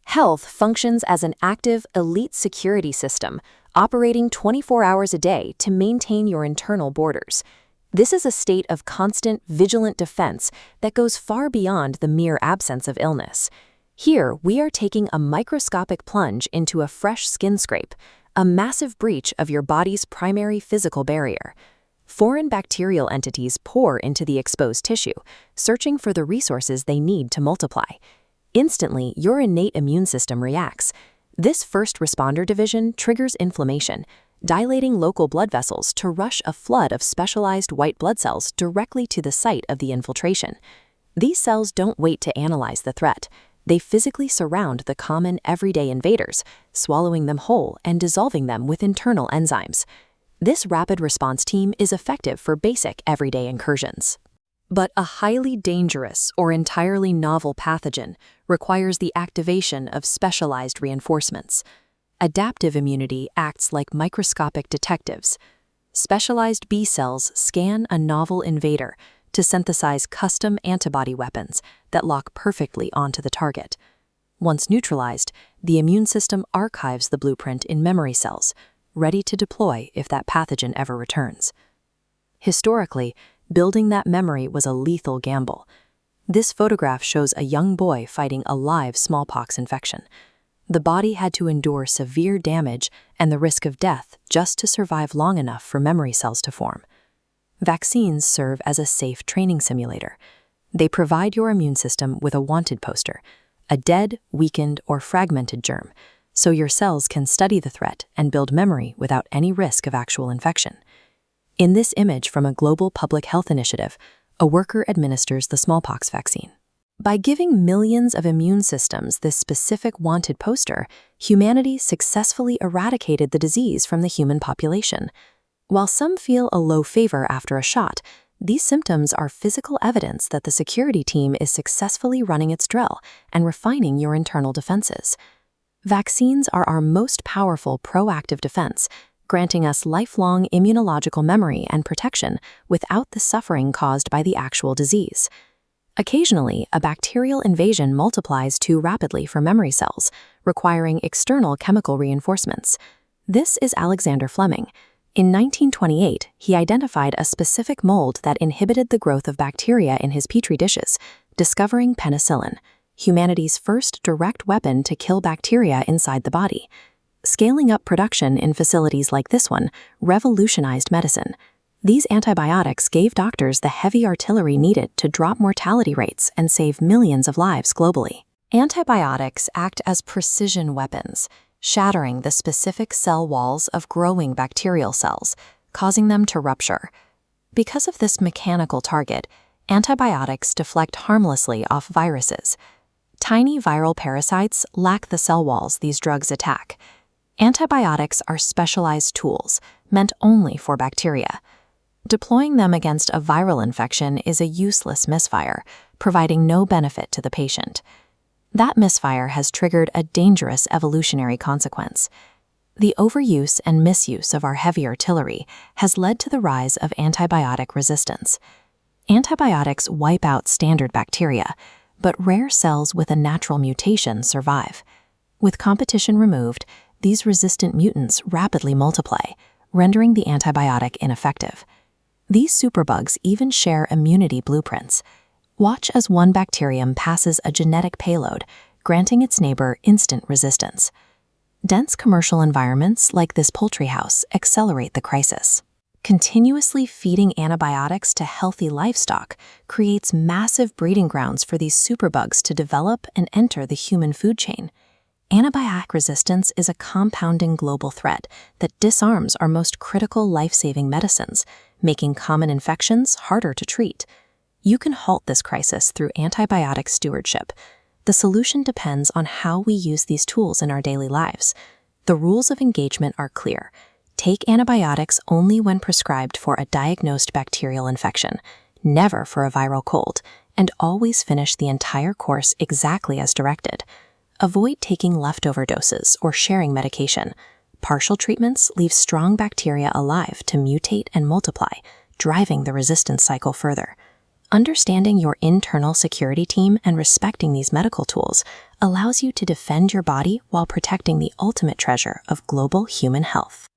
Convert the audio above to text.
Health functions as an active, elite security system, operating 24 hours a day to maintain your internal borders. This is a state of constant, vigilant defense that goes far beyond the mere absence of illness. Here, we are taking a microscopic plunge into a fresh skin scrape, a massive breach of your body's primary physical barrier. Foreign bacterial entities pour into the exposed tissue, searching for the resources they need to multiply. Instantly, your innate immune system reacts. This first responder division triggers inflammation, dilating local blood vessels to rush a flood of specialized white blood cells directly to the site of the infiltration. These cells don't wait to analyze the threat. They physically surround the common everyday invaders, swallowing them whole and dissolving them with internal enzymes. This rapid response team is effective for basic everyday incursions. But a highly dangerous or entirely novel pathogen requires the activation of specialized reinforcements. Adaptive immunity acts like microscopic detectives. Specialized B cells scan a novel invader to synthesize custom antibody weapons that lock perfectly onto the target. Once neutralized, the immune system archives the blueprint in memory cells, ready to deploy if that pathogen ever returns. Historically, building that memory was a lethal gamble. This photograph shows a young boy fighting a live smallpox infection. The body had to endure severe damage and the risk of death just to survive long enough for memory cells to form. Vaccines serve as a safe training simulator. They provide your immune system with a wanted poster, a dead, weakened, or fragmented germ, so your cells can study the threat and build memory without any risk of actual infection. In this image from a global public health initiative, a worker administers the smallpox vaccine. By giving millions of immune systems this specific wanted poster, humanity successfully eradicated the disease from the human population. While some feel a low fever after a shot, these symptoms are physical evidence that the security team is successfully running its drill and refining your internal defenses. Vaccines are our most powerful proactive defense, granting us lifelong immunological memory and protection without the suffering caused by the actual disease. Occasionally, a bacterial invasion multiplies too rapidly for memory cells, requiring external chemical reinforcements. This is Alexander Fleming. In 1928, he identified a specific mold that inhibited the growth of bacteria in his petri dishes, discovering penicillin, humanity's first direct weapon to kill bacteria inside the body. Scaling up production in facilities like this one revolutionized medicine. These antibiotics gave doctors the heavy artillery needed to drop mortality rates and save millions of lives globally. Antibiotics act as precision weapons, shattering the specific cell walls of growing bacterial cells, causing them to rupture. Because of this mechanical target, antibiotics deflect harmlessly off viruses. Tiny viral parasites lack the cell walls these drugs attack. Antibiotics are specialized tools, meant only for bacteria. Deploying them against a viral infection is a useless misfire, providing no benefit to the patient. That misfire has triggered a dangerous evolutionary consequence. The overuse and misuse of our heavy artillery has led to the rise of antibiotic resistance. Antibiotics wipe out standard bacteria, but rare cells with a natural mutation survive. With competition removed, these resistant mutants rapidly multiply, rendering the antibiotic ineffective. These superbugs even share immunity blueprints. Watch as one bacterium passes a genetic payload, granting its neighbor instant resistance. Dense commercial environments like this poultry house accelerate the crisis. Continuously feeding antibiotics to healthy livestock creates massive breeding grounds for these superbugs to develop and enter the human food chain. Antibiotic resistance is a compounding global threat that disarms our most critical life-saving medicines, making common infections harder to treat. You can halt this crisis through antibiotic stewardship. The solution depends on how we use these tools in our daily lives. The rules of engagement are clear. Take antibiotics only when prescribed for a diagnosed bacterial infection, never for a viral cold, and always finish the entire course exactly as directed. Avoid taking leftover doses or sharing medication. Partial treatments leave strong bacteria alive to mutate and multiply, driving the resistance cycle further. Understanding your internal security team and respecting these medical tools allows you to defend your body while protecting the ultimate treasure of global human health.